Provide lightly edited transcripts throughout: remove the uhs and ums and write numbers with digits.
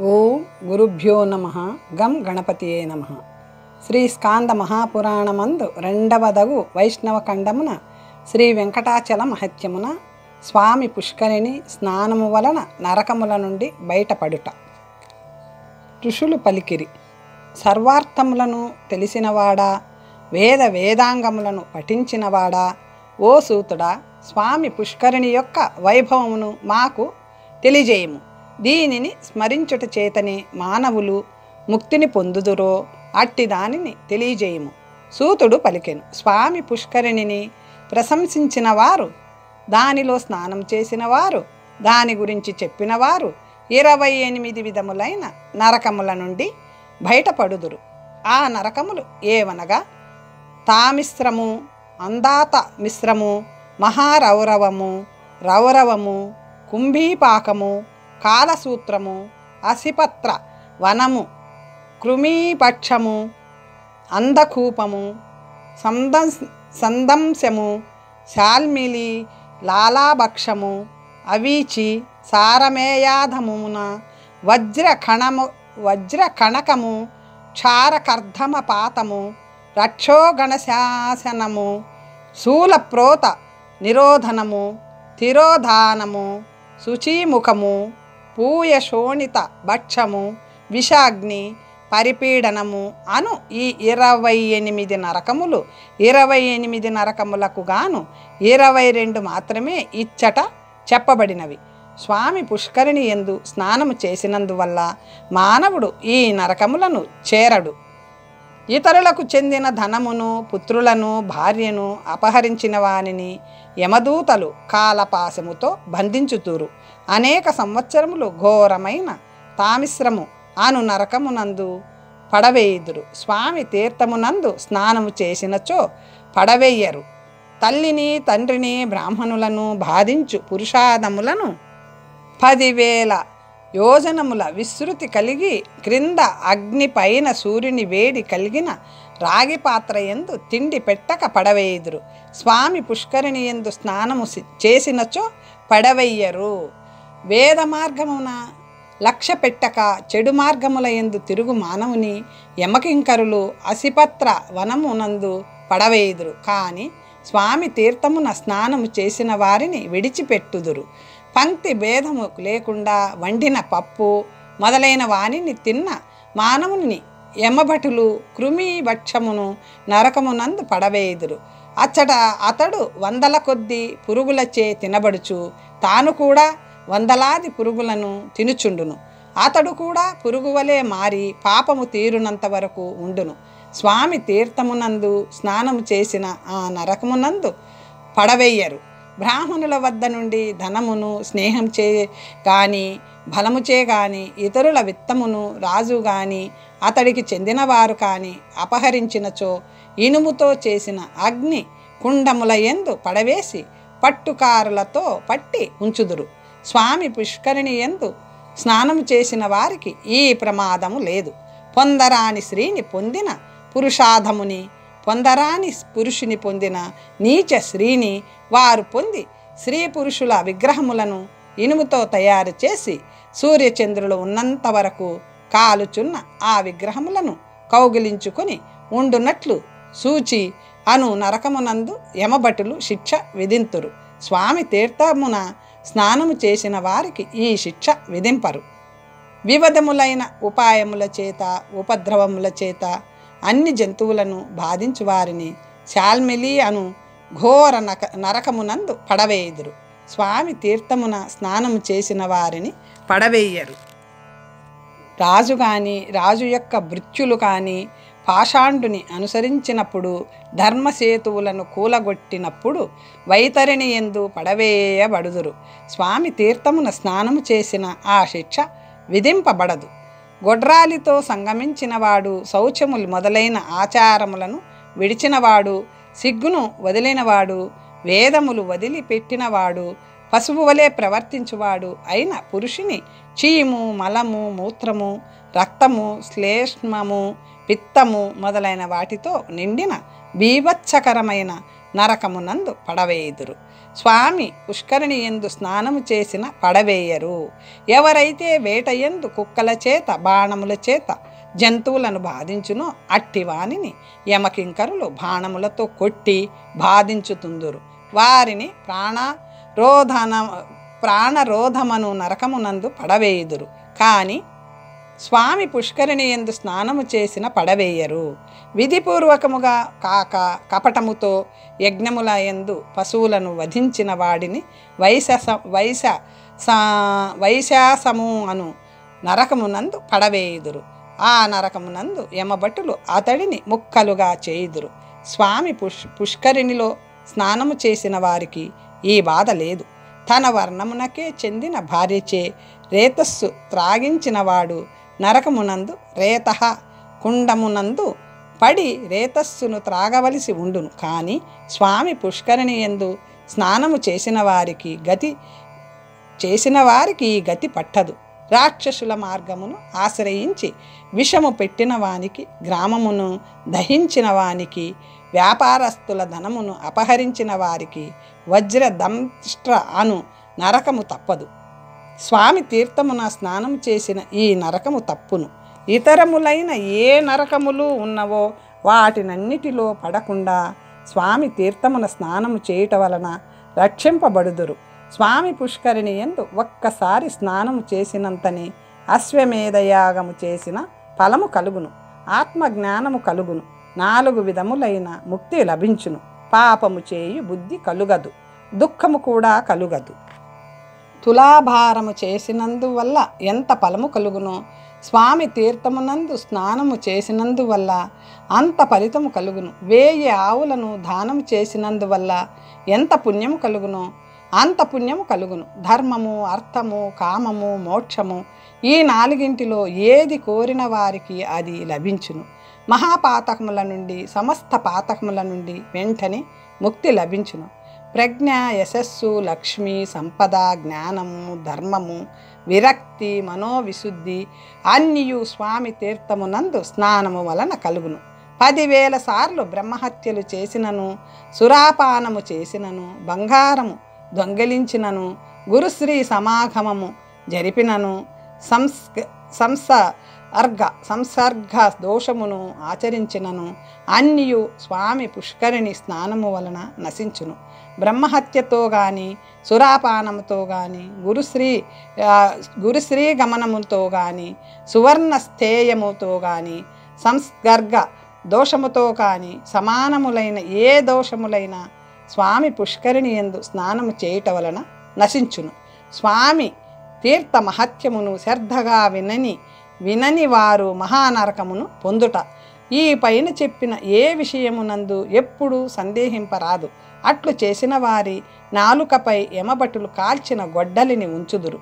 ఓం గురుభ్యో నమః. గం గణపతియే నమః. శ్రీ స్కాంద మహాపురాణమందు రెండవదగు వైష్ణవ ఖండమున శ్రీ వెంకటాచల మహత్యమున స్వామి పుష్కరిణి స్నానము వలన నరకముల నుండి బయటపడుట. ఋషులు పలికిరి, సర్వార్థములను తెలిసినవాడా, వేదాంగములను పఠించినవాడా, ఓ సూతుడా, స్వామి పుష్కరిణి యొక్క వైభవమును మాకు తెలియజేయము. దీనిని స్మరించుట చేతనే మానవులు ముక్తిని పొందుదురో అట్టి దానిని తెలియజేయము. సూతుడు పలికెను, స్వామి పుష్కరిణిని ప్రశంసించిన వారు, దానిలో స్నానం చేసిన వారు, దాని గురించి చెప్పినవారు 28 విధములైన నరకముల నుండి బయటపడుదురు. ఆ నరకములు ఏవనగా తామిశ్రము, అందాత మిశ్రము, మహారౌరవము, రౌరవము, కుంభీపాకము, కాలసూత్రము, అసిపత్ర వనము, కృమీపక్షము, అంధకూపము, సందంశము, శాల్మిలి, లాలాభక్షము, అవీచి, సారమేయాధమున, వజ్రకణకము, క్షారకర్ధమపాతము, రక్షోగణశాసనము, శూలప్రోత నిరోధనము, తిరోధానము, శుచీముఖము, పూయశోణిత భక్షము, విషాగ్ని, పరిపీడనము అను ఈ 28 నరకములు 28 నరకములకు గాను 22 మాత్రమే ఇచ్చట చెప్పబడినవి. స్వామి పుష్కరిణి యందు స్నానము చేసినందువల్ల మానవుడు ఈ నరకములను చేరడు. ఇతరులకు చెందిన ధనమును, పుత్రులను, భార్యను అపహరించిన వానిని యమదూతలు కాలపాశముతో బంధించుతురు. అనేక సంవత్సరములు ఘోరమైన తామిశ్రము అను నరకమునందు పడవేయుదురు. స్వామి తీర్థమునందు స్నానము చేసినచో పడవేయరు. తల్లిని, తండ్రిని, బ్రాహ్మణులను బాధించు పురుషాదములను 10,000 యోజనముల విస్తృతి కలిగి, క్రింద అగ్ని పైన సూర్యుని వేడి కలిగిన రాగి పాత్ర యందు తిండి పెట్టక పడవేయుదురు. స్వామి పుష్కరిణి యందు స్నానము చేసినచో పడవేయరు. వేద మార్గమున లక్ష్య పెట్టక చెడు మార్గముల యందు తిరుగు మానవుని యమకింకరులు అసిపత్ర వనమునందు పడవేయుదురు. కానీ స్వామి తీర్థమున స్నానము చేసిన వారిని విడిచిపెట్టుదురు. పంక్తి భేదము లేకుండా వండిన పప్పు మొదలైన వానిని తిన్న మానవుని యమభటులు కృమీభక్షమును నరకమునందు పడవేయుదురు. అతడు 100 కొద్ది పురుగులచే తినబడుచు, తాను కూడా 100లాది పురుగులను తినుచుండును. అతడు కూడా పురుగువలే మారి పాపము తీరునంత వరకు ఉండును. స్వామి తీర్థమునందు స్నానము చేసిన ఆ నరకమునందు పడవేయరు. బ్రాహ్మణుల వద్ద నుండి ధనమును స్నేహం చే గాని, బలముచే గాని, ఇతరుల విత్తమును రాజు గాని, అతడికి చెందినవారు కాని అపహరించినచో ఇనుముతో చేసిన అగ్ని కుండముల యందు పడవేసి పట్టుకారులతో పట్టి ఉంచుదురు. స్వామి పుష్కరిణి యందు స్నానము చేసిన వారికి ఈ ప్రమాదము లేదు. పొందరాని స్త్రీని పొందిన పురుషాధముని, పొందరాని పురుషుని పొందిన నీచ స్త్రీని వారు పొంది స్త్రీ పురుషుల విగ్రహములను ఇనుముతో తయారు చేసి సూర్యచంద్రులు ఉన్నంత వరకు కాలుచున్న ఆ విగ్రహములను కౌగిలించుకొని ఉండునట్లు సూచి అను నరకమునందు యమభటులు శిక్ష విధింతురు. స్వామి తీర్థమున స్నానము చేసిన వారికి ఈ శిక్ష విధింపరు. వివిధములైన ఉపాయముల చేత, ఉపద్రవముల చేత అన్ని జంతువులను బాధించు వారిని శాల్మిలి అను ఘోర నరకమునందు పడవేయుదురు. స్వామి తీర్థమున స్నానము చేసిన వారిని పడవేయరు. రాజు కానీ, రాజు యొక్క భృత్యులు కానీ పాషాండుని అనుసరించినప్పుడు, ధర్మసేతువులను కూలగొట్టినప్పుడు వైతరిణి యందు పడవేయబడుదురు. స్వామి తీర్థమున స్నానము చేసిన ఆ శిక్ష విధింపబడదు. గొడ్రాలితో సంగమించినవాడు, శౌచములు మొదలైన ఆచారములను విడిచినవాడు, సిగ్గును వదిలినవాడు, వేదములు వదిలిపెట్టినవాడు, పశువు వలె ప్రవర్తించువాడు అయిన పురుషుని చీము, మలము, మూత్రము, రక్తము, శ్లేష్మము, పిత్తము మొదలైన వాటితో నిండిన బీభత్సకరమైన నరకమునందు పడవేయుదురు. స్వామి పుష్కరిణి యందు స్నానము చేసిన పడవేయరు. ఎవరైతే వేటయందు కుక్కల చేత బాణముల చేత జంతువులను బాధించునో అట్టి వానిని యమకింకరులు బాణములతో కొట్టి బాధించుతుందురు. వారిని ప్రాణరోధమను నరకమునందు పడవేయుదురు. కానీ స్వామి పుష్కరిణి యందు స్నానము చేసిన పడవేయరు. విధిపూర్వకముగా కాక కపటముతో యజ్ఞముల యందు పశువులను వధించిన వాడిని వైశాసము అను నరకమునందు పడవేయుదురు. ఆ నరకమునందు యమభటులు అతడిని ముక్కలుగా చేయుదురు. స్వామి పుష్కరిణిలో స్నానము చేసిన వారికి ఈ బాధ లేదు. తన వర్ణమునకే చెందిన భార్యచే రేతస్సు త్రాగించినవాడు నరకమునందు రేతః కుండమునందు పడి రేతస్సును త్రాగవలసి ఉండును. కానీ స్వామి పుష్కరిణి యందు స్నానము చేసిన వారికి ఈ గతి పట్టదు. రాక్షసుల మార్గమును ఆశ్రయించి విషము పెట్టిన వానికి, గ్రామమును దహించిన వానికి, వ్యాపారస్తుల ధనమును అపహరించిన వారికి వజ్రదంష్ట్ర అను నరకము తప్పదు. స్వామి తీర్థమున స్నానం చేసిన ఈ నరకము తప్పును. ఇతరములైన ఏ నరకములు ఉన్నవో వాటినన్నిటిలో పడకుండా స్వామి తీర్థమున స్నానము చేయుట వలన రక్షింపబడుదురు. స్వామి పుష్కరిణి యందు ఒక్కసారి స్నానము చేసినంతని అశ్వమేధయాగము చేసిన ఫలము కలుగును, ఆత్మజ్ఞానము కలుగును, 4 విధములైన ముక్తి లభించును. పాపము చేయు బుద్ధి కలుగదు, దుఃఖము కూడా కలుగదు. తులాభారము చేసినందువల్ల ఎంత ఫలము కలుగునో స్వామి తీర్థమునందు స్నానము చేసినందువల్ల అంత ఫలితము కలుగును. 1000 ఆవులను దానము చేసినందువల్ల ఎంత పుణ్యము కలుగునో అంత పుణ్యము కలుగును. ధర్మము, అర్థము, కామము, మోక్షము ఈ 4ంటిలో ఏది కోరిన వారికి అది లభించును. మహాపాతకముల నుండి, సమస్త పాతకముల నుండి వెంటనే ముక్తి లభించును. ప్రజ్ఞ, యశస్సు, లక్ష్మి, సంపద, జ్ఞానము, ధర్మము, విరక్తి, మనోవిశుద్ధి అన్నియు స్వామి తీర్థమునందు స్నానము వలన కలుగును. 10,000 సార్లు బ్రహ్మహత్యలు చేసినను, సురాపానము చేసినను, బంగారము దొంగిలించినను, గురుశ్రీ సమాగమము జరిపినను, సంసర్గ దోషమును ఆచరించినను అన్నియు స్వామి పుష్కరిణి స్నానము వలన నశించును. బ్రహ్మహత్యతో గాని, సురాపానముతో గాని, గురుశ్రీ గమనముతో గాని, సువర్ణస్థేయముతో గాని, సంస్గర్గ దోషముతో కానీ సమానములైన ఏ దోషములైన స్వామి పుష్కరిణి యందు స్నానము చేయుట వలన నశించును. స్వామి తీర్థ మహత్యమును శ్రద్ధగా వినని వారు మహానరకమును పొందుట. ఈ పైన చెప్పిన ఏ విషయమునందు ఎప్పుడు సందేహింపరాదు. అట్లు చేసిన వారి నాలుకపై యమభటులు కాల్చిన గొడ్డలిని ఉంచుదురు.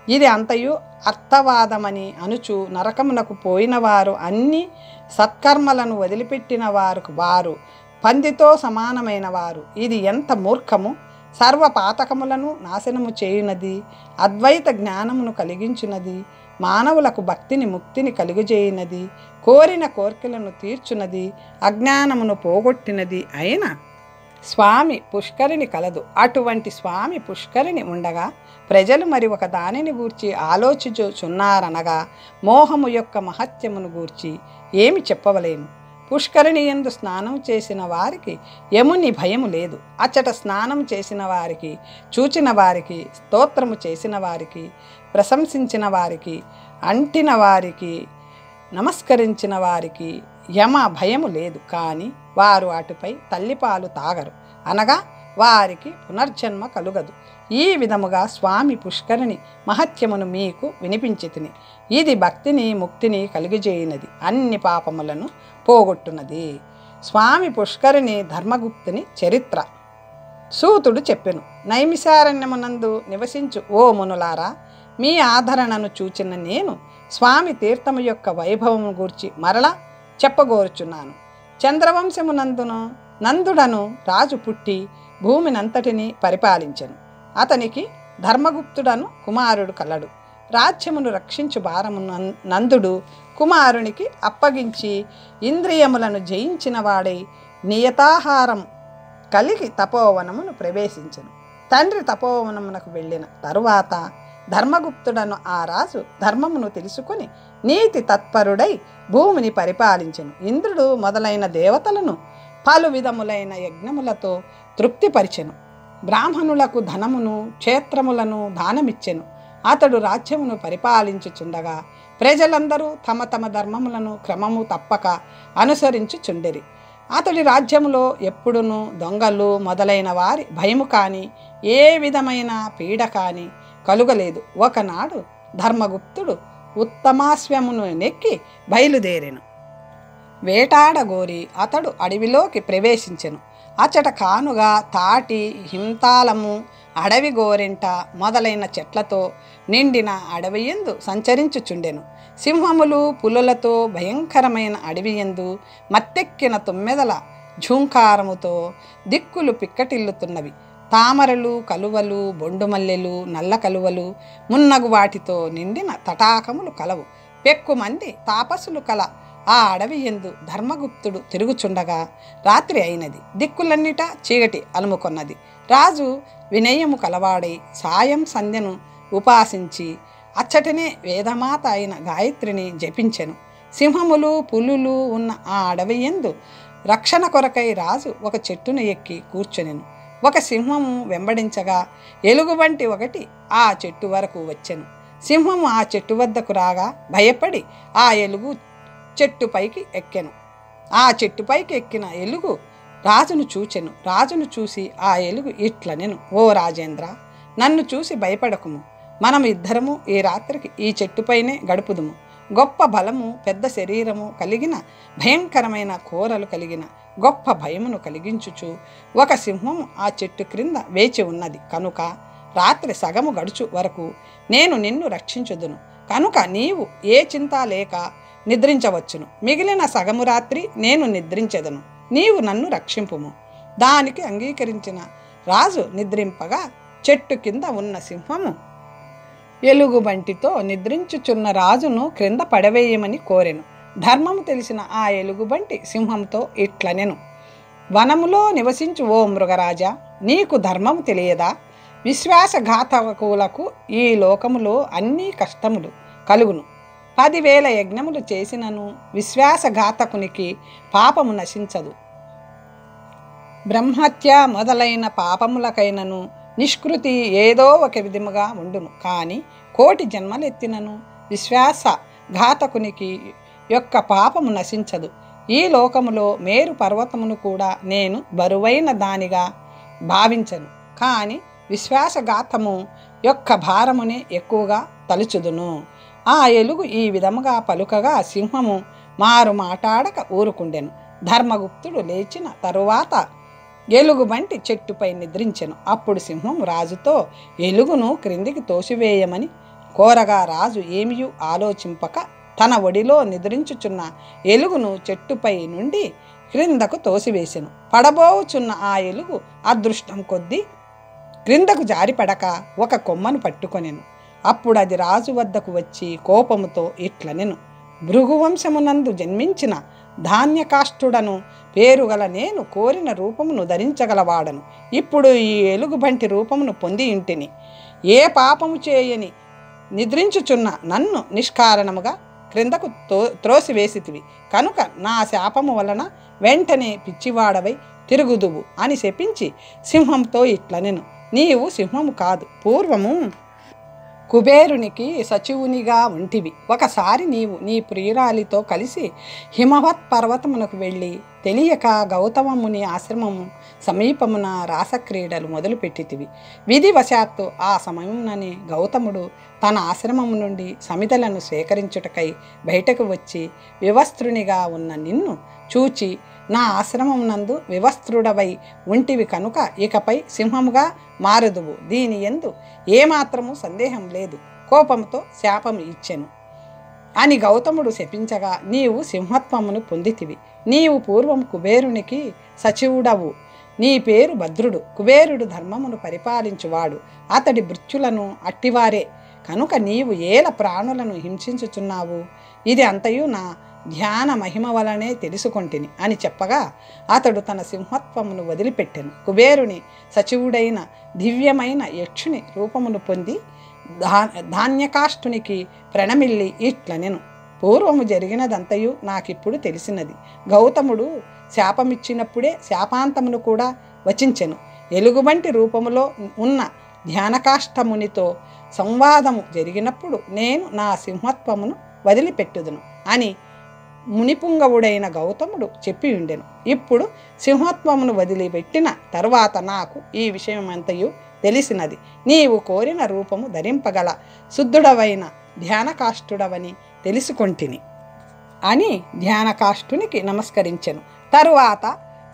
ఇది అంతయు అర్థవాదమని అనుచు నరకమునకు పోయిన వారు, అన్ని సత్కర్మలను వదిలిపెట్టిన వారు పందితో సమానమైన వారు. ఇది ఎంత మూర్ఖము! సర్వ పాతకములను నాశనము చేయునది, అద్వైత జ్ఞానమును కలిగించున్నది, మానవులకు భక్తిని ముక్తిని కలుగజేయునది, కోరిన కోర్కెలను తీర్చున్నది, అజ్ఞానమును పోగొట్టినది అయిన స్వామి పుష్కరిణి కలదు. అటువంటి స్వామి పుష్కరిణి ఉండగా ప్రజలు మరి ఒక దానిని గూర్చి ఆలోచించుచున్నారనగా మోహము యొక్క మహత్యమును గూర్చి ఏమి చెప్పవలేను. పుష్కరిణి యందు స్నానం చేసిన వారికి యముని భయము లేదు. అచ్చట స్నానం చేసిన వారికి, చూచిన వారికి, స్తోత్రము చేసిన వారికి, ప్రశంసించిన వారికి, అంటిన వారికి, నమస్కరించిన వారికి యమ భయము లేదు. కానీ వారు అటుపై తల్లిపాలు తాగరు, అనగా వారికి పునర్జన్మ కలుగదు. ఈ విధముగా స్వామి పుష్కరిణి మహత్యమును మీకు వినిపించితిని. ఇది భక్తిని ముక్తిని కలుగజేయునది, అన్ని పాపములను పోగొట్టున్నది. స్వామి పుష్కరిణి ధర్మగుప్తుని చరిత్ర. సూతుడు చెప్పెను. నైమిషారణ్యమునందు నివసించు ఓ మునులారా, మీ ఆదరణను చూచిన నేను స్వామి తీర్థము యొక్క వైభవము గూర్చి మరలా చెప్పగోరుచున్నాను. చంద్రవంశమునందును నందుడను రాజు పుట్టి భూమినంతటిని పరిపాలించెను. అతనికి ధర్మగుప్తుడను కుమారుడు కలడు. రాజ్యమును రక్షించు భారము నందుడు కుమారునికి అప్పగించి ఇంద్రియములను జయించిన వాడై నియతాహారం కలిగి తపోవనమును ప్రవేశించెను. తండ్రి తపోవనమునకు వెళ్ళిన తరువాత ధర్మగుప్తుడను ఆ రాజు ధర్మమును తెలుసుకొని నీతి తత్పరుడై భూమిని పరిపాలించెను. ఇంద్రుడు మొదలైన దేవతలను పలు విధములైన యజ్ఞములతో తృప్తిపరిచెను. బ్రాహ్మణులకు ధనమును క్షేత్రములను దానమిచ్చెను. అతడు రాజ్యమును పరిపాలించుచుండగా ప్రజలందరూ తమ తమ ధర్మములను క్రమము తప్పక అనుసరించుచుండిరి. అతడి రాజ్యములో ఎప్పుడునూ దొంగలు మొదలైన వారి భయము కానీ ఏ విధమైన పీడ కానీ కలుగలేదు. ఒకనాడు ధర్మగుప్తుడు ఉత్తమాశ్వమును నెక్కి బయలుదేరెను. వేటాడగోరి అతడు అడవిలోకి ప్రవేశించెను. అచ్చట కానుగా తాటి, హింతాలము, అడవి గోరెంట మొదలైన చెట్లతో నిండిన అడవియందు సంచరించుచుండెను. సింహములు పులులతో భయంకరమైన అడవియందు మత్తెక్కిన తుమ్మెదల ఝూంకారముతో దిక్కులు పిక్కటిల్లుతున్నవి. తామరలు, కలువలు, బొండుమల్లెలు, నల్ల కలువలు మున్నగు వాటితో నిండిన తటాకములు కలవు. పెక్కుమంది తాపసులు కల ఆ అడవి యందు ధర్మగుప్తుడు తిరుగుచుండగా రాత్రి అయినది. దిక్కులన్నిట చీకటి అలుముకొన్నది. రాజు వినయము కలవాడై సాయం సంధ్యను ఉపాసించి అచ్చటనే వేదమాత అయిన గాయత్రిని జపించెను. సింహములు పులులు ఉన్న ఆ అడవి యందు రక్షణ కొరకై రాజు ఒక చెట్టును ఎక్కి కూర్చొనెను. ఒక సింహము వెంబడించగా ఎలుగుబంటి ఒకటి ఆ చెట్టు వరకు వచ్చెను. సింహము ఆ చెట్టు వద్దకు రాగా భయపడి ఆ ఎలుగు చెట్టుపైకి ఎక్కెను. ఆ చెట్టుపైకి ఎక్కిన ఎలుగు రాజును చూచెను. రాజును చూసి ఆ ఎలుగు ఇట్లనెను, ఓ రాజేంద్ర, నన్ను చూసి భయపడకుము. మనం ఇద్దరము ఈ రాత్రికి ఈ చెట్టుపైనే గడుపుదుము. గొప్ప బలము, పెద్ద శరీరము కలిగిన భయంకరమైన కోరలు కలిగిన గొప్ప భయమును కలిగించుచు ఒక సింహము ఆ చెట్టు క్రింద వేచి ఉన్నది కనుక రాత్రి సగము గడుచు వరకు నేను నిన్ను రక్షించుదును. కనుక నీవు ఏ చింత లేక నిద్రించవచ్చును. మిగిలిన సగము రాత్రి నేను నిద్రించెదను. నీవు నన్ను రక్షింపుము. దానికి అంగీకరించిన రాజు నిద్రింపగా చెట్టు కింద ఉన్న సింహము ఎలుగుబంటితో నిద్రించుచున్న రాజును క్రింద పడవేయమని కోరెను. ధర్మము తెలిసిన ఆ ఎలుగుబంటి సింహంతో ఇట్లనెను, వనములో నివసించు ఓ మృగరాజా, నీకు ధర్మము తెలియదా? విశ్వాసఘాతకులకు ఈ లోకములో అన్ని కష్టములు కలుగును. 10,000 యజ్ఞములు చేసినను విశ్వాసఘాతకునికి పాపము నశించదు. బ్రహ్మహత్య మొదలైన పాపములకైనను నిష్కృతి ఏదో ఒక విధముగా ఉండును. కానీ 1,000,000 జన్మలెత్తినను విశ్వాసఘాతకునికి యొక్క పాపము నశించదు. ఈ లోకములో మేరు పర్వతమును కూడా నేను బరువైన దానిగా భావించను. కానీ విశ్వాసఘాతము యొక్క భారమునే ఎక్కువగా తలుచుదును. ఆ ఎలుగు ఈ విధముగా పలుకగా సింహము మారు మాటాడక ఊరుకుండెను. ధర్మగుప్తుడు లేచిన తరువాత ఎలుగుబంటి చెట్టుపై నిద్రించెను. అప్పుడు సింహం రాజుతో ఎలుగును క్రిందికి తోసివేయమని కోరగా రాజు ఏమీ ఆలోచింపక తన ఒడిలో నిద్రించుచున్న ఎలుగును చెట్టుపై నుండి క్రిందకు తోసివేసెను. పడబోచున్న ఆ ఎలుగు అదృష్టం కొద్దీ క్రిందకు జారిపడక ఒక కొమ్మను పట్టుకొనెను. అప్పుడు అది రాజు వద్దకు వచ్చి కోపముతో ఇట్లనెను, భృగువంశమునందు జన్మించిన ధాన్యకాష్ఠుడను పేరుగల నేను కోరిన రూపమును ధరించగలవాడను. ఇప్పుడు ఈ ఎలుగుబంటి రూపమును పొంది ఇంటిని. ఏ పాపము చేయని నిద్రించుచున్న నన్ను నిష్కారణముగా క్రిందకు త్రోసివేసితివి కనుక నా శాపము వలన వెంటనే పిచ్చివాడవై తిరుగుదువు అని శపించి సింహంతో ఇట్లనెను, నీవు సింహము కాదు, పూర్వము కుబేరునికి సచివునిగా ఉంటివి. ఒకసారి నీవు నీ ప్రియురాలితో కలిసి హిమవత్ పర్వతమునకు వెళ్ళి తెలియక గౌతమముని ఆశ్రమము సమీపమున రాసక్రీడలు మొదలుపెట్టితివి. విధివశాత్తు ఆ సమయముననే గౌతముడు తన ఆశ్రమము నుండి సమిధలను సేకరించుటకై బయటకు వచ్చి వివస్త్రునిగా ఉన్న నిన్ను చూచి నా ఆశ్రమమునందు వివస్త్రుడవై ఉంటివి కనుక ఇకపై సింహముగా మారుదువు. దీని యందు ఏమాత్రము సందేహం లేదు. కోపంతో శాపము ఇచ్చెను అని గౌతముడు శపించగా నీవు సింహత్వమును పొందితివి. నీవు పూర్వం కుబేరునికి సచివుడవు. నీ పేరు భద్రుడు. కుబేరుడు ధర్మమును పరిపాలించువాడు. అతడి భృత్యులను అట్టివారే కనుక నీవు ఏల ప్రాణులను హింసించుచున్నావు. ఇది అంతయు నా ధ్యాన మహిమ వలనే తెలుసుకొంటిని అని చెప్పగా అతడు తన సింహత్వమును వదిలిపెట్టెను. కుబేరుని సచివుడైన దివ్యమైన యక్షుని రూపమును పొంది ధాన్యకాష్టునికి ప్రణమిల్లి ఇట్లనెను: పూర్వము జరిగినదంతయు నాకిప్పుడు తెలిసినది. గౌతముడు శాపమిచ్చినప్పుడే శాపాంతమును కూడా వచించెను. ఎలుగుబంటి రూపములో ఉన్న ధ్యానకాష్టమునితో సంవాదము జరిగినప్పుడు నేను నా సింహత్వమును వదిలిపెట్టుదును అని మునిపుంగవుడైన గౌతముడు చెప్పి ఉండెను. ఇప్పుడు సింహత్వమును వదిలిపెట్టిన తరువాత నాకు ఈ విషయమంతయు తెలిసినది. నీవు కోరిన రూపము ధరింపగల శుద్ధుడవైన ధ్యానకాష్టుడవని తెలుసుకొంటిని అని ధ్యానకాష్టునికి నమస్కరించెను. తరువాత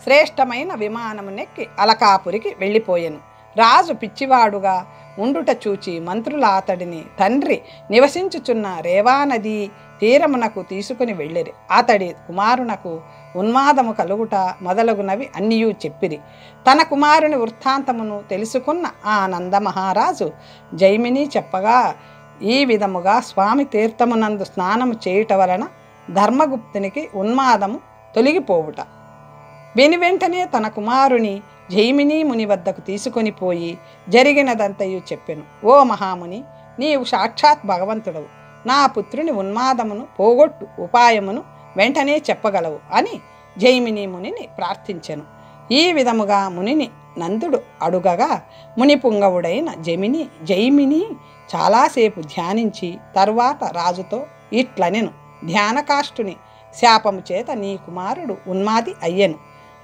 శ్రేష్టమైన విమానమునెక్కి అలకాపురికి వెళ్ళిపోయెను. రాజు పిచ్చివాడుగా ఉండుట చూచి మంత్రుల అతడిని తండ్రి నివసించుచున్న రేవానదీ తీరమునకు తీసుకుని వెళ్ళిరి. అతడి కుమారునకు ఉన్మాదము కలుగుట మొదలగునవి అన్నియూ చెప్పిరి. తన కుమారుని వృత్తాంతమును తెలుసుకున్న ఆ నందమహారాజు జైమిని చెప్పగా, ఈ విధముగా స్వామి తీర్థమునందు స్నానము చేయుట వలన ధర్మగుప్తునికి ఉన్మాదము తొలగిపోవుట విని వెంటనే తన కుమారుని జైమిని ముని వద్దకు తీసుకొని పోయి జరిగినదంతయు చెప్పెను. ఓ మహాముని, నీవు సాక్షాత్ భగవంతుడవు. నా పుత్రుని ఉన్మాదమును పోగొట్టు ఉపాయమును వెంటనే చెప్పగలవు అని జైమిని మునిని ప్రార్థించెను. ఈ విధముగా మునిని నందుడు అడుగగా మునిపుంగవుడైన జైమిని చాలాసేపు ధ్యానించి తరువాత రాజుతో ఇట్లనెను: ధ్యానకాష్టుని శాపము చేత నీ కుమారుడు ఉన్మాది అయ్యెను.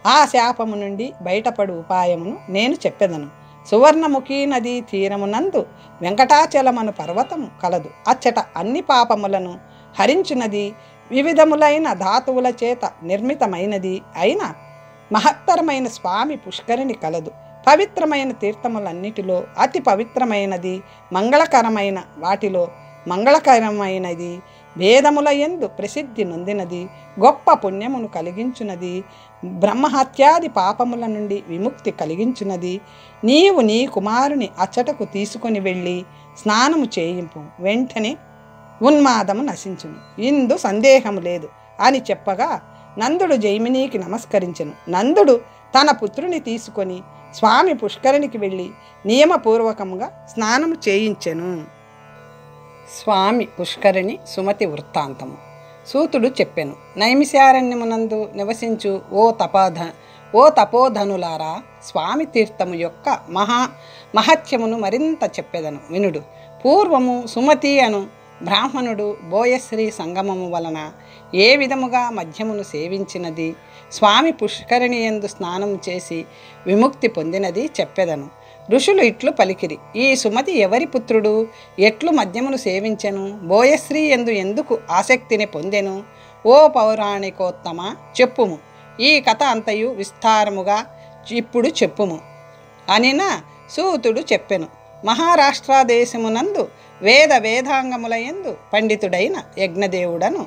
ఆ శాపము నుండి బయటపడు ఉపాయమును నేను చెప్పెదను. సువర్ణముఖీ నదీ తీరమునందు వెంకటాచలమను పర్వతము కలదు. అచ్చట అన్ని పాపములను హరించునది, వివిధములైన ధాతువుల చేత నిర్మితమైనది అయిన మహత్తరమైన స్వామి పుష్కరిణి కలదు. పవిత్రమైన తీర్థములన్నిటిలో అతి పవిత్రమైనది, మంగళకరమైన వాటిలో మంగళకరమైనది, వేదముల యందు ప్రసిద్ధి నొందినది, గొప్ప పుణ్యమును కలిగించున్నది, బ్రహ్మహత్యాది పాపముల నుండి విముక్తి కలిగించున్నది. నీవు నీ కుమారుని అచ్చటకు తీసుకొని వెళ్ళి స్నానము చేయింపు, వెంటనే ఉన్మాదము నశించును, ఇందు సందేహము లేదు అని చెప్పగా నందుడు జైమినికి నమస్కరించెను. నందుడు తన పుత్రుని తీసుకొని స్వామి పుష్కరిణికి వెళ్ళి నియమపూర్వకముగా స్నానము చేయించెను. స్వామి పుష్కరిణి సుమతి వృత్తాంతము. సూతుడు చెప్పెను: నైమిషారణ్యమునందు నివసించు ఓ తపోధనులారా, స్వామి తీర్థము యొక్క మహత్యమును మరింత చెప్పెదను వినుడు. పూర్వము సుమతి అను బ్రాహ్మణుడు బోయశ్రీ సంగమము వలన ఏ విధముగా మద్యమును సేవించినది, స్వామి పుష్కరిణి యందు స్నానము చేసి విముక్తి పొందినది చెప్పెదను. ఋషులు ఇట్లు పలికిరి: ఈ సుమతి ఎవరి పుత్రుడు? ఎట్లు మద్యమును సేవించెను? బోయశ్రీ యందు ఎందుకు ఆసక్తిని పొందెను? ఓ పౌరాణికోత్తమ, చెప్పుము. ఈ కథ అంతయు విస్తారముగా ఇప్పుడు చెప్పుము అనిన సూతుడు చెప్పెను. మహారాష్ట్ర దేశమునందు వేదాంగములయందు పండితుడైన యజ్ఞదేవుడను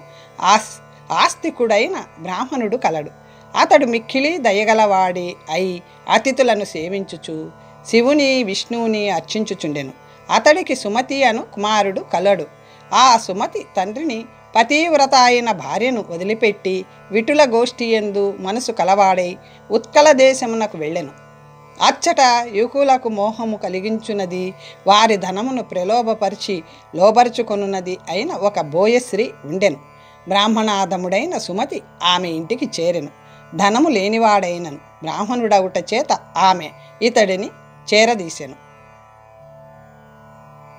ఆస్తికుడైన బ్రాహ్మణుడు కలడు. అతడు మిక్కిలి దయగలవాడి అయి అతిథులను సేవించుచు శివుని విష్ణువుని అర్చించుచుండెను. అతడికి సుమతి అను కుమారుడు కలడు. ఆ సుమతి తండ్రిని పతివ్రత అయిన భార్యను వదిలిపెట్టి విటుల గోష్ఠియందు మనసు కలవాడై ఉత్కల దేశమునకు వెళ్ళెను. అచ్చట యుకులకు మోహము కలిగించున్నది, వారి ధనమును ప్రలోభపరిచి లోబరుచుకొనున్నది అయిన ఒక బోయశ్రీ ఉండెను. బ్రాహ్మణాధముడైన సుమతి ఆమె ఇంటికి చేరెను. ధనము లేనివాడైనను బ్రాహ్మణుడవుట చేత ఆమె ఇతడిని చేరదీసెను.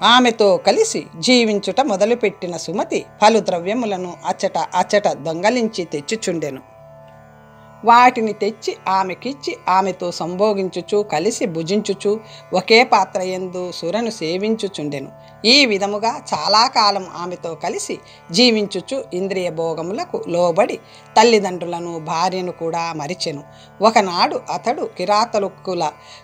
ఆమెతో కలిసి జీవించుట మొదలుపెట్టిన సుమతి పలు ద్రవ్యములను అచ్చట దొంగలించి తెచ్చుచుండెను. వాటిని తెచ్చి ఆమెకిచ్చి ఆమెతో సంభోగించుచు కలిసి భుజించుచు ఒకే పాత్ర యందు సురను సేవించుచుండెను. ఈ విధముగా చాలా కాలం ఆమెతో కలిసి జీవించుచు ఇంద్రియ భోగములకు లోబడి తల్లిదండ్రులను భార్యను కూడా మరిచెను. ఒకనాడు అతడు కిరాతకుల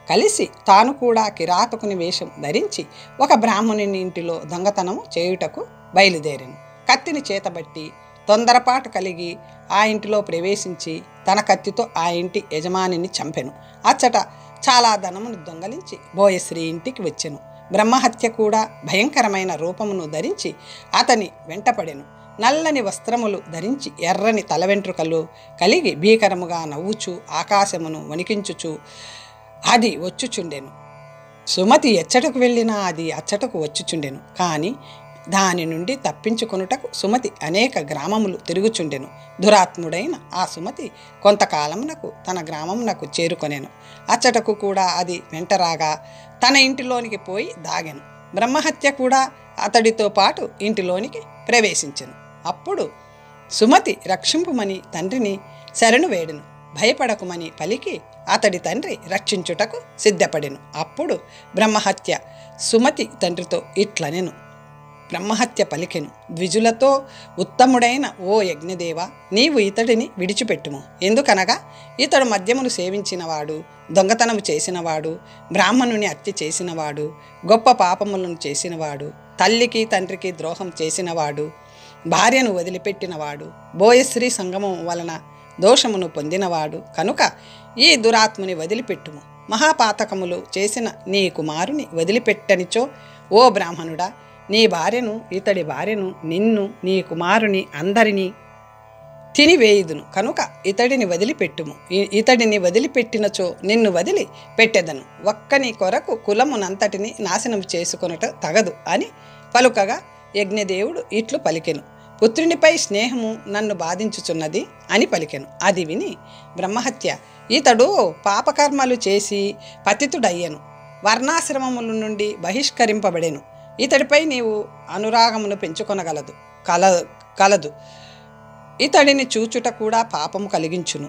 కలిసి తాను కూడా కిరాతకుని వేషం ధరించి ఒక బ్రాహ్మణుని ఇంటిలో దొంగతనము చేయుటకు బయలుదేరెను. కత్తిని చేతబట్టి తొందరపాటు కలిగి ఆ ఇంటిలో ప్రవేశించి తన కత్తితో ఆ ఇంటి యజమానిని చంపెను. అచ్చట చాలా ధనమును దొంగలించి బోయశ్రీ ఇంటికి వచ్చెను. బ్రహ్మహత్య కూడా భయంకరమైన రూపమును ధరించి అతని వెంటపడెను. నల్లని వస్త్రములు ధరించి ఎర్రని తల వెంట్రుకలు కలిగి భీకరముగా నవ్వుచు ఆకాశమును వణికించుచు అది వచ్చుచుండెను. సుమతి ఎచ్చటకు వెళ్ళినా అది అచ్చటకు వచ్చుచుండెను. కానీ దాని నుండి తప్పించుకొనుటకు సుమతి అనేక గ్రామములు తిరుగుచుండెను. దురాత్ముడైన ఆ సుమతి కొంతకాలమునకు తన గ్రామమునకు చేరుకొనెను. అచ్చటకు కూడా అది వెంటరాగా తన ఇంటిలోనికి పోయి దాగెను. బ్రహ్మహత్య కూడా అతడితో పాటు ఇంటిలోనికి ప్రవేశించెను. అప్పుడు సుమతి రక్షింపుమని తండ్రిని శరణు వేడెను. భయపడకుమని పలికి అతడి తండ్రి రక్షించుటకు సిద్ధపడెను. అప్పుడు బ్రహ్మహత్య సుమతి తండ్రితో ఇట్లనెను. బ్రహ్మహత్య పలికెను. ద్విజులతో ఉత్తముడైన ఓ యజ్ఞదేవ, నీవు ఇతడిని విడిచిపెట్టుము. ఎందుకనగా ఇతడు మద్యమును సేవించినవాడు, దొంగతనము చేసినవాడు, బ్రాహ్మణుని హత్య చేసినవాడు, గొప్ప పాపములను చేసినవాడు, తల్లికి తండ్రికి ద్రోహం చేసినవాడు, భార్యను వదిలిపెట్టినవాడు, బోయశ్రీ సంగమం వలన దోషమును పొందినవాడు. కనుక ఈ దురాత్ముని వదిలిపెట్టుము. మహాపాతకములు చేసిన నీ కుమారుని వదిలిపెట్టనిచో ఓ బ్రాహ్మణుడా, నీ భార్యను, ఇతడి భార్యను, నిన్ను, నీ కుమారుని అందరినీ తినివేయుదును. కనుక ఇతడిని వదిలిపెట్టుము. ఇతడిని వదిలిపెట్టినచో నిన్ను వదిలి పెట్టెదను. ఒక్కని కొరకు కులమునంతటిని నాశనం చేసుకొనుట తగదు అని పలుకగా యజ్ఞదేవుడు ఇట్లు పలికెను. పుత్రునిపై స్నేహము నన్ను బాధించుచున్నది అని పలికెను. అది విని బ్రహ్మహత్య, ఇతడు పాపకర్మలు చేసి పతితుడయ్యను, వర్ణాశ్రమముల నుండి బహిష్కరింపబడెను. ఇతడిపై నీవు అనురాగమును పెంచుకొనగలదు కలదు. ఇతడిని చూచుట కూడా పాపము కలిగించును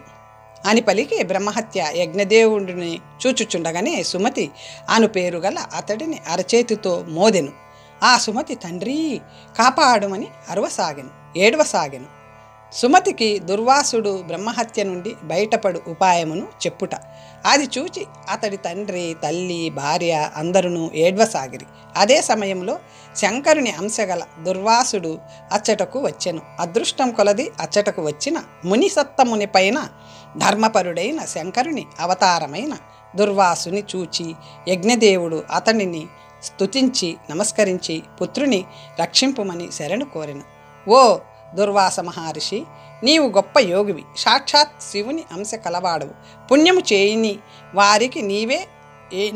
అని పలికి బ్రహ్మహత్య యజ్ఞదేవుడిని చూచుచుండగానే సుమతి అను పేరు గల అతడిని అరచేతితో మోదెను. ఆ సుమతి తండ్రి కాపాడుమని ఏడవసాగెను. సుమతికి దుర్వాసుడు బ్రహ్మహత్య నుండి బయటపడు ఉపాయమును చెప్పుట. అది చూచి అతడి తండ్రి, తల్లి, భార్య అందరూ ఏడ్వసాగిరి. అదే సమయంలో శంకరుని అంశగల దుర్వాసుడు అచ్చటకు వచ్చెను. అదృష్టం కొలది అచ్చటకు వచ్చిన మునిసత్తముని పైన ధర్మపరుడైన శంకరుని అవతారమైన దుర్వాసుని చూచి యజ్ఞదేవుడు అతనిని స్తుతించి నమస్కరించి పుత్రుని రక్షింపుమని శరణు కోరెను. ఓ దుర్వాస మహర్షి, నీవు గొప్ప యోగివి, సాక్షాత్ శివుని అంశ కలవాడవు. పుణ్యము చేయని వారికి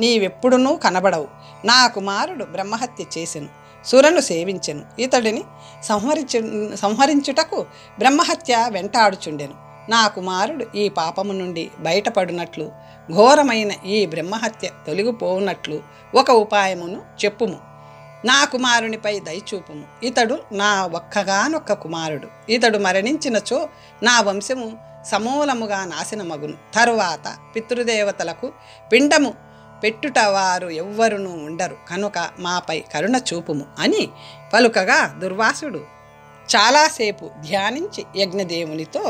నీవెప్పుడునూ కనబడవు. నా కుమారుడు బ్రహ్మహత్య చేసెను, సురను సేవించెను. ఇతడిని సంహరించుటకు బ్రహ్మహత్య వెంటాడుచుండెను. నా కుమారుడు ఈ పాపము నుండి బయటపడినట్లు, ఘోరమైన ఈ బ్రహ్మహత్య తొలగిపోవునట్లు ఒక ఉపాయమును చెప్పుము. నా కుమారునిపై దయచూపుము. ఇతడు నా ఒక్కగానొక్క కుమారుడు. ఇతడు మరణించినచో నా వంశము సమూలముగా నాశనమగును. తరువాత పితృదేవతలకు పిండము పెట్టుట వారు ఎవ్వరునూ ఉండరు. కనుక మాపై కరుణ చూపుము అని పలుకగా దుర్వాసుడు చాలాసేపు ధ్యానించి యజ్ఞదేవునితో,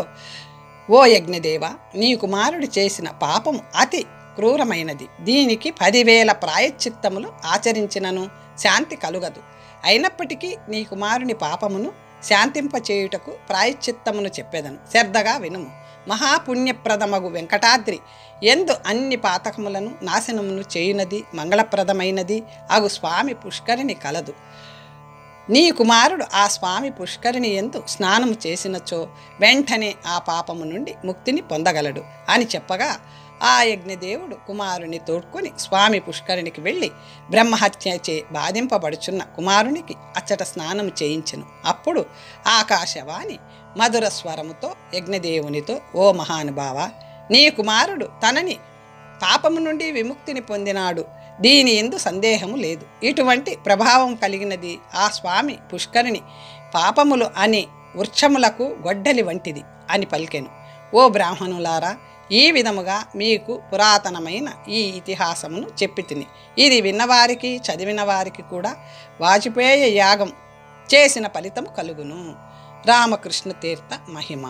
ఓ యజ్ఞదేవ, నీ కుమారుడు చేసిన పాపము అతి క్రూరమైనది. దీనికి 10,000 ప్రాయశ్చిత్తములు ఆచరించినను శాంతి కలుగదు. అయినప్పటికీ నీ కుమారుని పాపమును శాంతింపచేయుటకు ప్రాయశ్చిత్తమును చెప్పెదను, శ్రద్ధగా వినుము. మహాపుణ్యప్రదమగు వెంకటాద్రి ఎందు అన్ని పాతకములను నాశనమును చేయునది మంగళప్రదమైనది అగు స్వామి పుష్కరిణి కలదు. నీ కుమారుడు ఆ స్వామి పుష్కరిణి యందు స్నానము చేసినచో వెంటనే ఆ పాపము నుండి ముక్తిని పొందగలడు అని చెప్పగా ఆ యజ్ఞదేవుడు కుమారుని తోడ్కొని స్వామి పుష్కరిణికి వెళ్ళి బ్రహ్మహత్యచే బాధింపబడుచున్న కుమారునికి అచ్చట స్నానం చేయించెను. అప్పుడు ఆకాశవాణి మధుర స్వరముతో యజ్ఞదేవునితో, ఓ మహానుభావ, నీ కుమారుడు తనని పాపము నుండి విముక్తిని పొందినాడు. దీని ఎందు సందేహము లేదు. ఇటువంటి ప్రభావం కలిగినది ఆ స్వామి పుష్కరిణి పాపములు అనే వృక్షములకు గొడ్డలి వంటిది అని పలికెను. ఓ బ్రాహ్మణులారా, ఈ విధముగా మీకు పురాతనమైన ఈ ఇతిహాసమును చెప్పి తిని, ఇది విన్నవారికి చదివిన వారికి కూడా వాజపేయ యాగం చేసిన ఫలితము కలుగును. రామకృష్ణ తీర్థ మహిమ.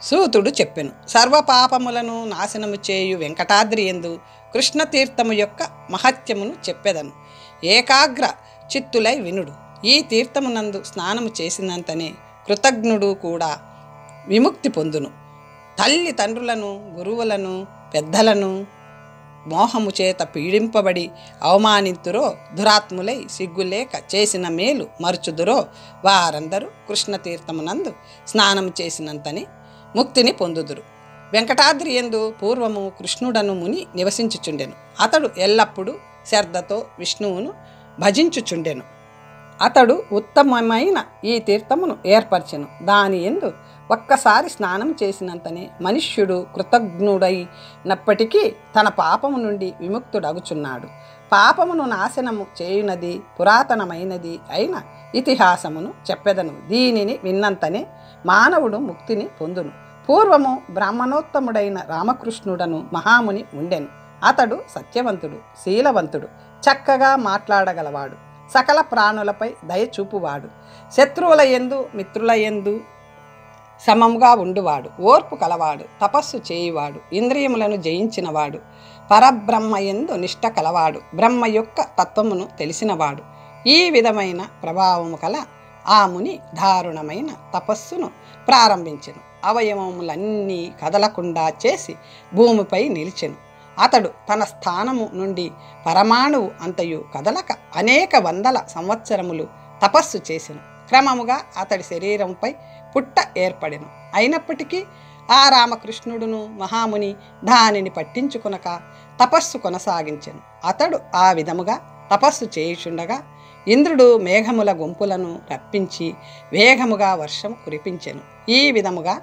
సూతుడు చెప్పెను. సర్వపాపములను నాశనము చేయు వెంకటాద్రి యందు కృష్ణతీర్థము యొక్క మహత్యమును చెప్పెదను. ఏకాగ్ర చిత్తులై వినుడు. ఈ తీర్థమునందు స్నానము చేసినంతనే కృతజ్ఞుడు కూడా విముక్తి పొందును. తల్లి తండ్రులను, గురువులను, పెద్దలను మోహము చేత పీడింపబడి అవమానింతురో, దురాత్ములై సిగ్గులేక చేసిన మేలు మరుచుదురో వారందరూ కృష్ణతీర్థమునందు స్నానం చేసినంతని ముక్తిని పొందుదురు. వెంకటాద్రి యందు పూర్వము కృష్ణుడను ముని నివసించుచుండెను. అతడు ఎల్లప్పుడూ శ్రద్ధతో విష్ణువును భజించుచుండెను. అతడు ఉత్తమమైన ఈ తీర్థమును ఏర్పరచెను. దాని యందు ఒక్కసారి స్నానం చేసినంతనే మనుష్యుడు కృతజ్ఞుడైనప్పటికీ తన పాపము నుండి విముక్తుడగుచున్నాడు. పాపమును నాశనము చేయునది పురాతనమైనది అయిన ఇతిహాసమును చెప్పెదను. దీనిని విన్నంతనే మానవుడు ముక్తిని పొందును. పూర్వము బ్రాహ్మణోత్తముడైన రామకృష్ణుడను మహాముని ఉండెను. అతడు సత్యవంతుడు, శీలవంతుడు, చక్కగా మాట్లాడగలవాడు, సకల ప్రాణులపై దయచూపువాడు, శత్రువుల యందు మిత్రుల యందు సమముగా ఉండువాడు, ఓర్పు కలవాడు, తపస్సు చేయువాడు, ఇంద్రియములను జయించినవాడు, పరబ్రహ్మయందు నిష్ట కలవాడు, బ్రహ్మ యొక్క తత్వమును తెలిసినవాడు. ఈ విధమైన ప్రభావము కల ఆ ముని దారుణమైన తపస్సును ప్రారంభించెను. అవయవములన్నీ కదలకుండా చేసి భూమిపై నిలిచెను. అతడు తన స్థానము నుండి పరమాణువు అంతయు కదలక అనేక వందల సంవత్సరములు తపస్సు చేసెను. క్రమముగా అతడి శరీరంపై పుట్ట ఏర్పడెను. అయినప్పటికీ ఆ రామకృష్ణుడును మహాముని దానిని పట్టించుకొనక తపస్సు కొనసాగించెను. అతడు ఆ విధముగా తపస్సు చేయుచుండగా ఇంద్రుడు మేఘముల గుంపులను రప్పించి వేగముగా వర్షం కురిపించెను. ఈ విధముగా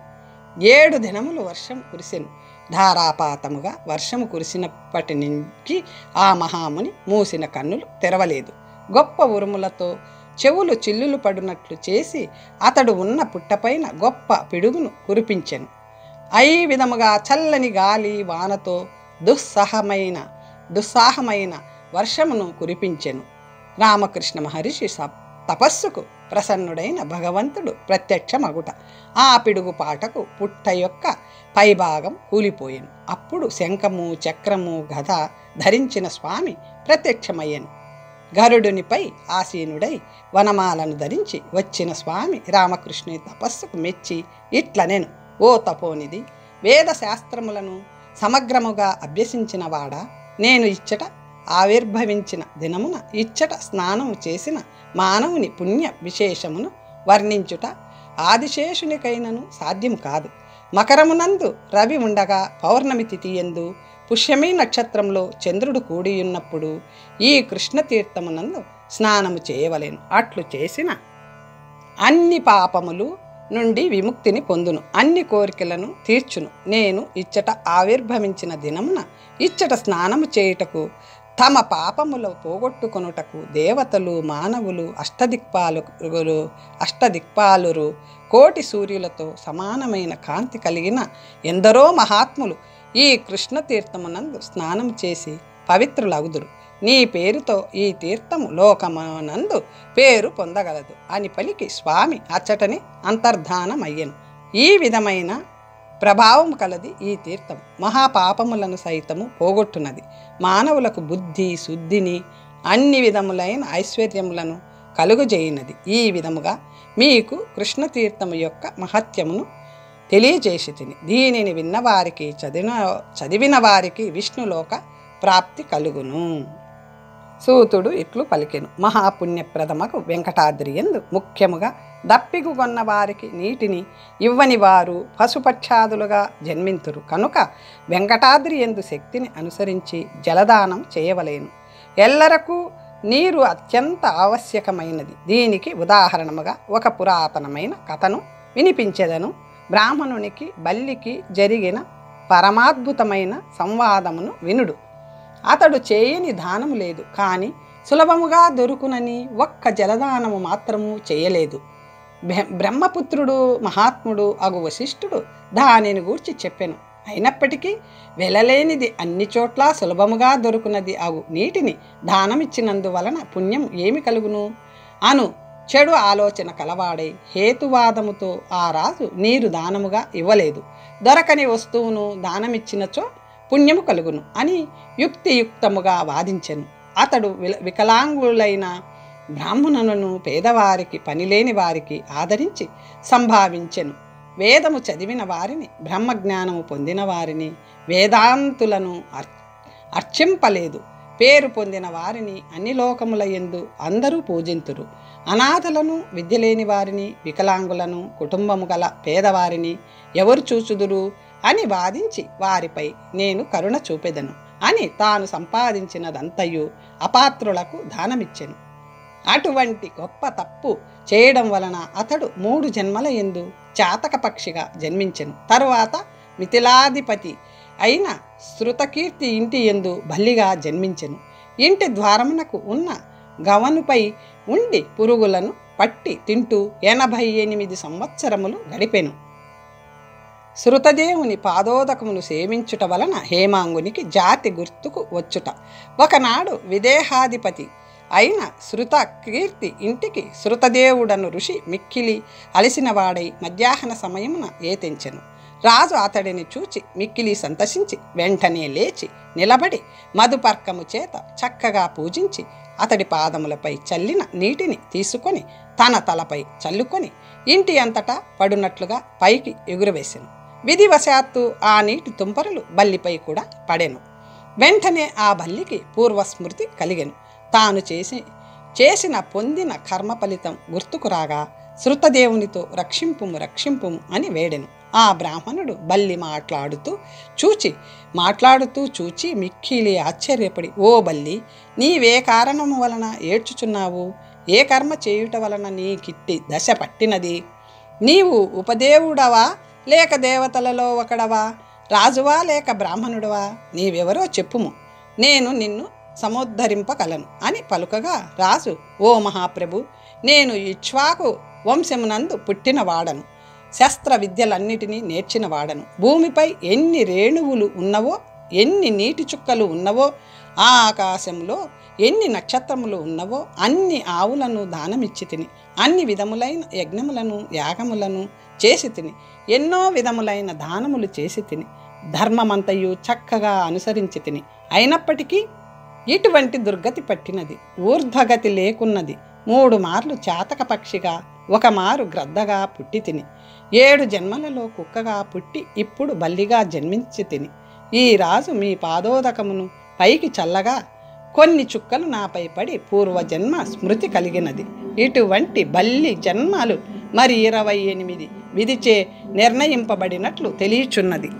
7 దినములు వర్షం కురిసెను. ధారాపాతముగా వర్షము కురిసినప్పటి నుంచి ఆ మహాముని మూసిన కన్నులు తెరవలేదు. గొప్ప ఉరుములతో చెవులు చిల్లులు పడినట్లు చేసి అతడు ఉన్న పుట్టపైన గొప్ప పిడుగును కురిపించెను. ఈ విధముగా చల్లని గాలి వానతో దుస్సాహమైన వర్షమును కురిపించెను. రామకృష్ణ మహర్షి తపస్సుకు ప్రసన్నుడైన భగవంతుడు ప్రత్యక్షమగుట. ఆ పిడుగు పాటకు పుట్ట యొక్క పైభాగం కూలిపోయెను. అప్పుడు శంఖము చక్రము గద ధరించిన స్వామి ప్రత్యక్షమయ్యను. గరుడునిపై ఆసీనుడై వనమాలను ధరించి వచ్చిన స్వామి రామకృష్ణుని తపస్సుకు మెచ్చి ఇట్లనెను: ఓ తపోనిధి, వేద శాస్త్రములను సమగ్రముగా అభ్యసించిన వాడా, నేను ఇచ్చట ఆవిర్భవించిన దినమున ఇచ్చట స్నానము చేసిన మానవుని పుణ్య విశేషమును వర్ణించుట ఆదిశేషునికైనను సాధ్యము కాదు. మకరమునందు రవి ఉండగా పౌర్ణమి తిథి యందు పుష్యమి నక్షత్రంలో చంద్రుడు కూడియున్నప్పుడు ఈ కృష్ణతీర్థమునందు స్నానము చేయవలెను. అట్లు చేసిన అన్ని పాపములు నుండి విముక్తిని పొందును, అన్ని కోరికలను తీర్చును. నేను ఇచ్చట ఆవిర్భవించిన దినమున ఇచ్చట స్నానము చేయుటకు, తమ పాపములు పోగొట్టుకొనుటకు దేవతలు, మానవులు, అష్టదిక్పాలురు, కోటి సూర్యులతో సమానమైన కాంతి కలిగిన ఎందరో మహాత్ములు ఈ కృష్ణతీర్థమునందు స్నానం చేసి పవిత్రులగుదురు. నీ పేరుతో ఈ తీర్థము లోకమునందు పేరు పొందగలదు అని పలికి స్వామి అచ్చటని అంతర్ధానమయ్యను. ఈ విధమైన ప్రభావం కలది ఈ తీర్థం. మహాపాపములను సైతము పోగొట్టున్నది. మానవులకు బుద్ధి శుద్ధిని, అన్ని విధములైన ఐశ్వర్యములను కలుగజేయునది. ఈ విధముగా మీకు కృష్ణతీర్థము యొక్క మహత్యమును తెలియజేసి తిని దీనిని విన్నవారికి చదివిన వారికి విష్ణులోక ప్రాప్తి కలుగును. సూతుడు ఇట్లు పలికెను: మహాపుణ్యప్రదమకు వెంకటాద్రి యందు ముఖ్యముగా దప్పిగుగొన్న వారికి నీటిని ఇవ్వని వారు పశుపక్షాదులుగా జన్మింతురు కనుక వెంకటాద్రి యందు శక్తిని అనుసరించి జలదానం చేయవలేను. ఎల్లరకు నీరు అత్యంత ఆవశ్యకమైనది. దీనికి ఉదాహరణముగా ఒక పురాతనమైన కథను వినిపించెదను. బ్రాహ్మణునికి బల్లికి జరిగిన పరమాద్భుతమైన సంవాదమును వినుడు. అతడు చేయని దానము లేదు, కానీ సులభముగా దొరుకునని ఒక్క జలదానము మాత్రము చేయలేదు. బ్రహ్మపుత్రుడు మహాత్ముడు అగు వశిష్ఠుడు దానిని గూర్చి చెప్పెను. అయినప్పటికీ వెలలేనిది అన్ని చోట్ల సులభముగా దొరుకునది అగు నీటిని దానమిచ్చినందువలన పుణ్యం ఏమి కలుగును అను చెడు ఆలోచన కలవాడై హేతువాదముతో ఆ రాజు నీరు దానముగా ఇవ్వలేదు. దొరకని వస్తువును దానమిచ్చినచో పుణ్యము కలుగును అని యుక్తియుక్తముగా వాదించెను. అతడు వికలాంగులైన బ్రాహ్మణులను, పేదవారికి, పనిలేని వారికి ఆదరించి సంభావించెను. వేదము చదివిన వారిని, బ్రహ్మజ్ఞానము పొందిన వారిని, వేదాంతులను అర్చింపలేదు. పేరు పొందిన వారిని అన్ని లోకముల యందు అందరూ పూజింతురు. అనాథలను, విద్యలేని వారిని, వికలాంగులను, కుటుంబము గల పేదవారిని ఎవరు చూచుదురు అని వాదించి వారిపై నేను కరుణ చూపెదను అని తాను సంపాదించినదంతయు అపాత్రులకు దానమిచ్చెను. అటువంటి గొప్ప తప్పు చేయడం వలన అతడు 3 జన్మల యందు చాతక పక్షిగా జన్మించెను. తరువాత మిథిలాధిపతి అయిన శృతకీర్తి ఇంటి యందు బల్లిగా జన్మించెను. ఇంటి ద్వారమునకు ఉన్న గవనుపై ఉండి పురుగులను పట్టి తింటూ 88 సంవత్సరములు గడిపెను. శృతదేవుని పాదోదకమును సేవించుట వలన హేమాంగునికి జాతి గుర్తుకు వచ్చుట. ఒకనాడు విదేహాధిపతి అయిన శృతకీర్తి ఇంటికి శృతదేవుడను ఋషి మిక్కిలి అలసినవాడై మధ్యాహ్న సమయమున ఏతించెను. రాజు అతడిని చూచి మిక్కిలి సంతసించి వెంటనే లేచి నిలబడి మధుపర్కము చేత చక్కగా పూజించి అతడి పాదములపై చల్లిన నీటిని తీసుకొని తన తలపై చల్లుకొని ఇంటి అంతటా పడునట్లుగా పైకి ఎగురవేసెను. విధివశాత్తు ఆ నీటి తుంపరులు బల్లిపై కూడా పడెను. వెంటనే ఆ బల్లికి పూర్వస్మృతి కలిగెను. తాను చేసిన పొందిన కర్మ ఫలితం గుర్తుకు రాగా శృతదేవునితో రక్షింపుము రక్షింపుము అని వేడెను. ఆ బ్రాహ్మణుడు బల్లి మాట్లాడుతూ చూచి మిక్కిలి ఆశ్చర్యపడి, ఓ బల్లి, నీవే కారణము వలన ఏడ్చుచున్నావు? ఏ కర్మ చేయుట వలన నీకిట్టి దశ పట్టినది? నీవు ఉపదేవుడవా లేక దేవతలలో ఒకడవా? రాజువా లేక బ్రాహ్మణుడవా? నీవెవరో చెప్పుము, నేను నిన్ను సముద్ధరింపగలను అని పలుకగా రాజు, ఓ మహాప్రభు, నేను ఇక్ష్వాకు వంశమునందు పుట్టినవాడను, శస్త్ర విద్యలన్నిటినీ నేర్చినవాడను. భూమిపై ఎన్ని రేణువులు ఉన్నవో, ఎన్ని నీటి చుక్కలు ఉన్నవో, ఆ ఆకాశంలో ఎన్ని నక్షత్రములు ఉన్నవో అన్ని ఆవులను దానమిచ్చి తిని, అన్ని విధములైన యజ్ఞములను యాగములను చేసి తిని, ఎన్నో విధములైన దానములు చేసి తిని, ధర్మమంతయు చక్కగా అనుసరించి తిని, అయినప్పటికీ ఇటువంటి దుర్గతి పట్టినది. ఊర్ధ్వగతి లేకున్నది. 3 మార్లు చాతక పక్షిగా, 1 మారు గ్రద్దగా పుట్టి తిని, 7 జన్మలలో కుక్కగా పుట్టి ఇప్పుడు బల్లిగా జన్మించి తిని, ఈ రాజు మీ పాదోదకమును పైకి చల్లగా కొన్ని చుక్కలు నాపై పడి పూర్వజన్మ స్మృతి కలిగినది. ఇటువంటి బల్లి జన్మలు మరి 28 విధిచే నిర్ణయింపబడినట్లు తెలియచున్నది.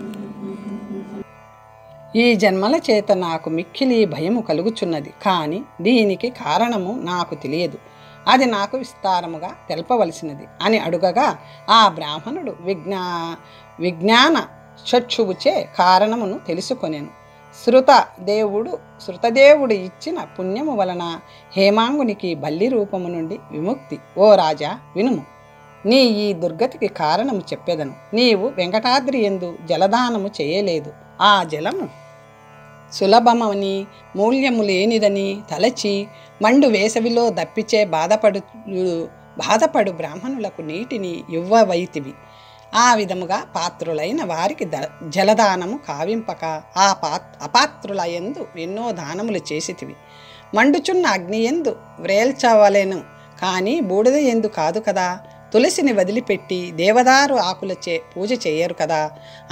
ఈ జన్మల చేత నాకు మిక్కిలి భయము కలుగుచున్నది. కానీ దీనికి కారణము నాకు తెలియదు. అది నాకు విస్తారముగా తెలపవలసినది అని అడుగగా ఆ బ్రాహ్మణుడు విజ్ఞాన చక్షువుచే కారణమును తెలుసుకొనెను. శృతదేవుడు ఇచ్చిన పుణ్యము వలన హేమాంగునికి బల్లి రూపము నుండి విముక్తి. ఓ రాజా, వినుము, నీ ఈ దుర్గతికి కారణము చెప్పెదను. నీవు వెంకటాద్రి యందు జలదానము చేయలేదు. ఆ జలము సులభమని, మూల్యము లేనిదని తలచి మండు వేసవిలో దప్పిచే బాధపడు బ్రాహ్మణులకు నీటిని ఇవ్వవైతివి. ఆ విధముగా పాత్రులైన వారికి జలదానము కావింపక అపాత్రులయందు ఎన్నో దానములు చేసితివి. మండుచున్న అగ్నియందు వ్రేల్చవలెను, కానీ బూడిద ఎందు కాదు కదా. తులసిని వదిలిపెట్టి దేవదారు ఆకులచే పూజ చేయరు కదా.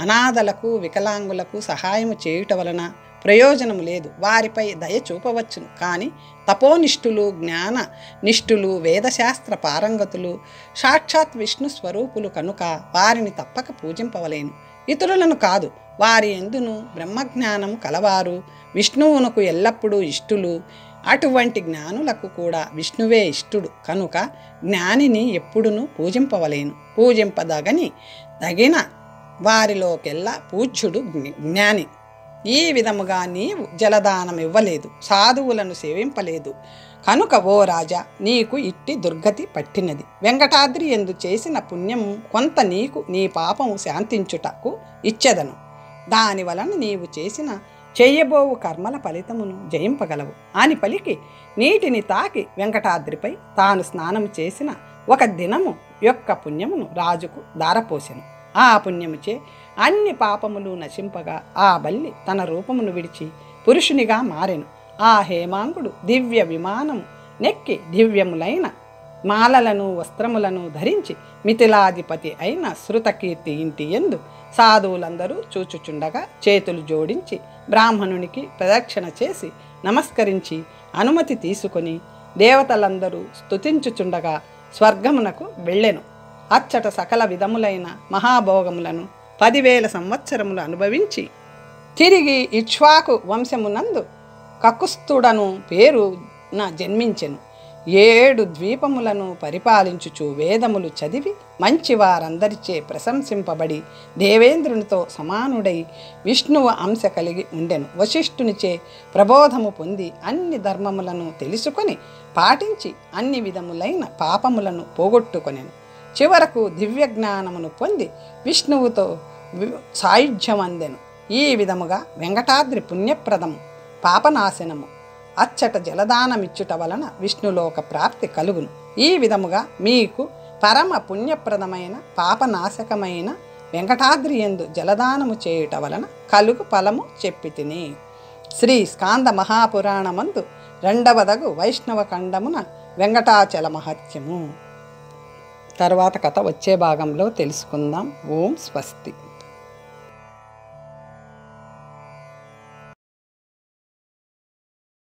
అనాథలకు, వికలాంగులకు సహాయము చేయుట వలన ప్రయోజనము లేదు. వారిపై దయ చూపవచ్చును, కానీ తపోనిష్ఠులు, జ్ఞాననిష్ఠులు, వేదశాస్త్ర పారంగతులు, సాక్షాత్ విష్ణు స్వరూపులు కనుక వారిని తప్పక పూజింపవలేను. ఇతరులను కాదు, వారి యందును బ్రహ్మజ్ఞానము కలవారు విష్ణువునకు ఎల్లప్పుడూ ఇష్టులు. అటువంటి జ్ఞానులకు కూడా విష్ణువే ఇష్టుడు కనుక జ్ఞానిని ఎప్పుడునూ పూజింపవలేను. పూజింపదగిన వారిలోకెల్లా పూజ్యుడు జ్ఞాని. ఈ విధముగా నీవు జలదానం ఇవ్వలేదు, సాధువులను సేవింపలేదు కనుక ఓ రాజా, నీకు ఇట్టి దుర్గతి పట్టినది. వెంకటాద్రి యందు చేసిన పుణ్యము కొంత నీకు నీ పాపము శాంతించుటకు ఇచ్చెదను. దానివలన నీవు చేయబోవు కర్మల ఫలితమును జయింపగలవు అని పలికి నీటిని తాకి వెంకటాద్రిపై తాను స్నానం చేసిన 1 దినము యొక్క పుణ్యమును రాజుకు దారపోసెను. ఆ పుణ్యముచే అన్ని పాపములు నశింపగా ఆ బల్లి తన రూపమును విడిచి పురుషునిగా మారెను. ఆ హేమాంగుడు దివ్య విమానము నెక్కి దివ్యములైన మాలలను వస్త్రములను ధరించి మిథిలాధిపతి అయిన శృతకీర్తి ఇంటి యందు సాధువులందరూ చూచుచుండగా చేతులు జోడించి బ్రాహ్మణునికి ప్రదక్షిణ చేసి నమస్కరించి అనుమతి తీసుకొని దేవతలందరూ స్తుతించుచుండగా స్వర్గమునకు వెళ్ళెను. అచ్చట సకల విధములైన మహాభోగములను 10,000 సంవత్సరములు అనుభవించి తిరిగి ఇక్ష్వాకు వంశమునందు కకుస్థుడను పేరున జన్మించెను. 7 ద్వీపములను పరిపాలించుచు వేదములు చదివి మంచివారందరిచే ప్రశంసింపబడి దేవేంద్రునితో సమానుడై విష్ణువు అంశ కలిగి ఉండెను. వశిష్ఠునిచే ప్రబోధము పొంది అన్ని ధర్మములను తెలుసుకొని పాటించి అన్ని విధములైన పాపములను పోగొట్టుకొనెను. చివరకు దివ్యజ్ఞానమును పొంది విష్ణువుతో సాయుధ్యమందెను. ఈ విధముగా వెంకటాద్రి పుణ్యప్రదము పాపనాశనము అచ్చట జలదానమిచ్చుట వలన విష్ణులోక ప్రాప్తి కలుగును. ఈ విధముగా మీకు పరమ పుణ్యప్రదమైన పాపనాశకమైన వెంకటాద్రి యందు జలదానము చేయుట వలన కలుగు ఫలము చెప్పితిని. శ్రీ స్కాంద మహాపురాణమందు 2వదగు వైష్ణవ ఖండమున వెంకటాచల మహత్యము. తర్వాత కథ వచ్చే భాగంలో తెలుసుకుందాం. ఓం స్వస్తి.